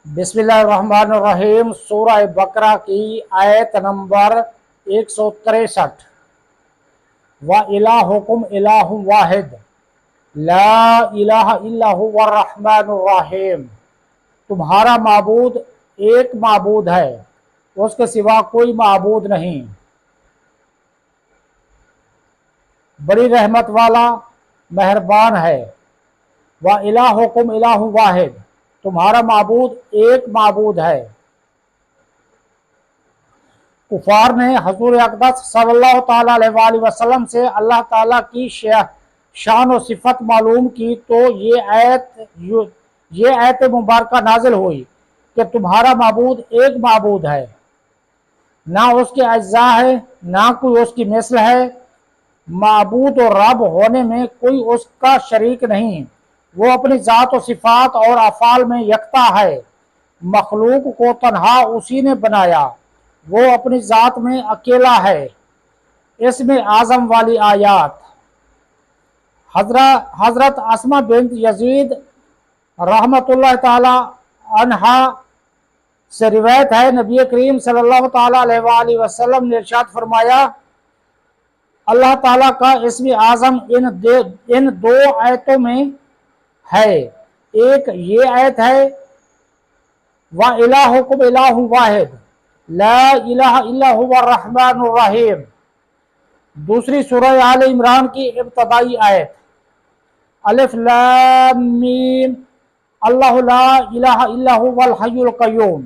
بسم اللہ الرحمن الرحیم۔ سورہ بقرہ کی آیت نمبر 163۔ وَإِلَٰهُكُمْ إِلَٰهٌ وَاحِدٌ لَا إِلَٰهَ إِلَّا هُوَ الرَّحْمَٰنُ الرَّحِيمُ۔ تمہارا معبود ایک معبود ہے، اس کے سوا کوئی معبود نہیں، بڑی رحمت والا مہربان ہے۔ وَإِلَٰهُكُمْ إِلَٰهٌ وَاحِدٌ، تمہارا معبود ایک معبود ہے۔ کفار نے حضور اقدس صلی اللہ تعالیٰ علیہ وآلہ وسلم سے اللہ تعالیٰ کی شان و صفت معلوم کی تو یہ آیت مبارکہ نازل ہوئی کہ تمہارا معبود ایک معبود ہے، نہ اس کے اجزاء ہے، نہ کوئی اس کی مثل ہے۔ معبود و رب ہونے میں کوئی اس کا شریک نہیں، وہ اپنی ذات و صفات اور افعال میں یکتا ہے۔ مخلوق کو تنہا اسی نے بنایا، وہ اپنی ذات میں اکیلا ہے۔ اس میں اعظم والی آیات۔ حضرت اسماء بنت یزید رحمۃ اللہ تعالی عنہا سے روایت ہے، نبی کریم صلی اللہ تعالیٰ علیہ وآلہ وسلم نے ارشاد فرمایا، اللہ تعالیٰ کا اسم اعظم ان دو آیتوں میں ہے۔ ایک یہ آیت ہے وَإِلَٰهُكُمْ إِلَٰهٌ وَاحِدٌ لَا إِلَٰهَ إِلَّا هُوَ الرَّحْمَٰنُ الرَّحِيمُ۔ دوسری سورہ آل عمران کی ابتدائی آیت۔ الف لام میم اللہ لا الہ الا هو الحی القیوم۔